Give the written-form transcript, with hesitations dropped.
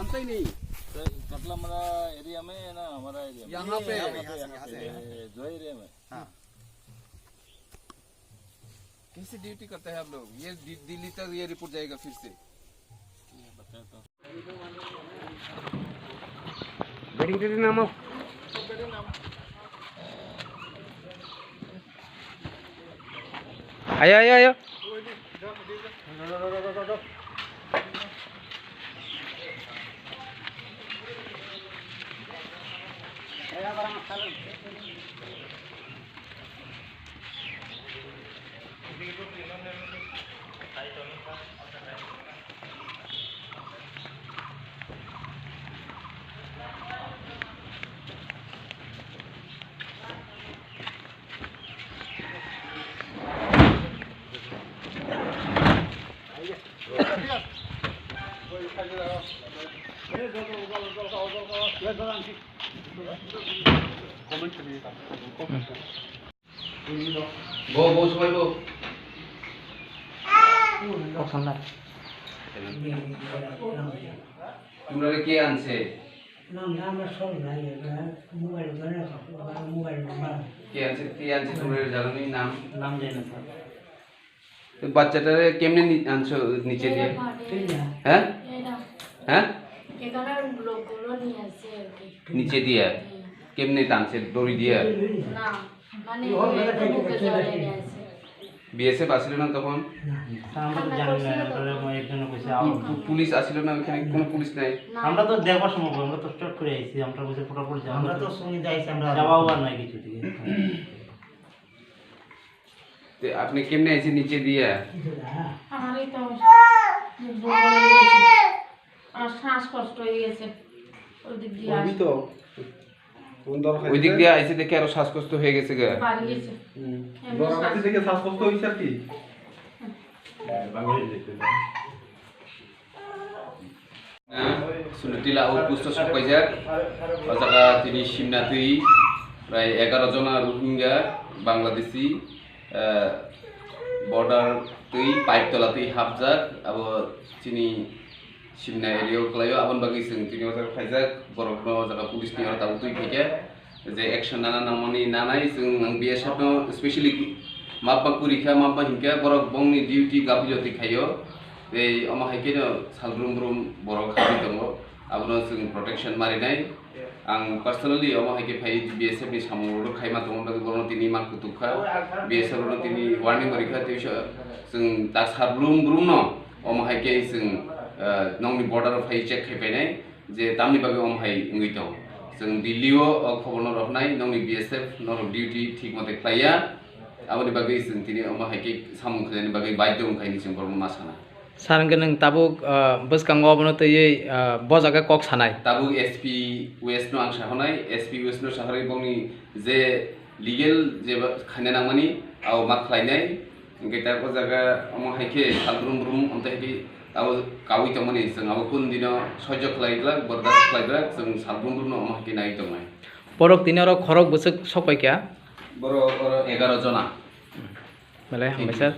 जानता ही नहीं। कतला हमारा एरिया में है ना, हमारा एरिया में यहाँ पे जो एरिया में कैसे ड्यूटी करते हैं आप लोग? ये दिल्ली तक ये रिपोर्ट जाएगा फिर से। बताए तो बेटी नाम आयो आयो आयो বউ সবাই বউ তোমরা কে আনছে কে আনছে তোমরা জানি নাম জানি না। বাচ্চাটারে কেমনে আনছো নিচে দিয়ে? হ্যাঁ হ্যাঁ নিচে দিয়ে কেমনে টানছে? দড়ি দিয়ে? বিএসএফ আসছিল না তখন? পুলিশ আসছিল না ওখানে? কোনো পুলিশ নাই? আমরা তো দেখবার সময় আমরা তো চট করে আইছি, আমরা বসে পুরোপুরি আমরা তো শুনি যাইছি, আমরা যাওয়াও আর নাই কিছু থেকে। আপনি কেমনে আইছেন নিচে দিয়ে? আমারই তো আর শ্বাসকষ্ট হয়ে গেছে ওই দিক দিয়ে अभी तो ওই দিক দিয়ে আইছে দেখে আরো শ্বাসকষ্ট হয়ে গেছে গা। বাড়ি গেছে দরকারি থেকে শ্বাসকষ্ট হইছে আর কি Sunatila Augusto Sokojar, Pasaka Tini Shimnati, Rai 11 জনা রোহিঙ্গা বাংলাদেশি বর্ডার তুই পাইপ তলাতেই হাবজাক আবো চিনি সিমনা এরিয়াও ক্লাইও আবন বাকি जों তিনি ওটা ফাইজাক বরফনো জায়গা পুলিশ নি আর তুই থেকে যে অ্যাকশন নানা নামনি নানাই जों বিএসএফ স্পেশালি মাপা কুরিখা মাপা হিংকা বরফ বংনি ডিউটি গাফিলতি খাইও এই আমা হাইকেনো সালব্রুম ব্রুম বরফ খাবি দङ আবনো जों প্রটেকশন মারিনাই आं पार्सनेलि अमा हाइके फाइ बीएसएफ नि सामरो खाइमा दङ बागै बरन तिनि मार्क तुखा बीएसएफ नो तिनि वार्निं बरिखा तिस जों दा साब्लुम ब्रुम न अमा हाइके जों नंनि बॉर्डर फाइ चेक खाइबायनाय जे तामनि बागै अमा हाइ इंगितो जों दिल्लीओ खबर न रखनाय नंनि बीएसएफ नर डिउटी ठीक मते खाइया आबनि बागै जों तिनि अमा हाइके सामु खनि बागै बाध्य खाइनि जों बरन मासाना सारंगे नों ताबुक बसकांगो बनो तयै बजागा कक सानाय ताबुक एसपी वेस्ट नो आं साहनाय एसपी वेस्ट नो साहरै बंनि जे लीगल जे खाने नांगमानि आव मा खालायनाय गेटा को जागा अम हाइके सालब्रुम ब्रुम अन्ते आव कावि तमनि जों आव कुन दिनो सह्य खालायग्ला बर्दाश्त खालायग्ला जों सालब्रुम ब्रुम अम हाइके नाय दंनाय परक दिनर खरक बसक सपायका बर 11 जना माले हम सर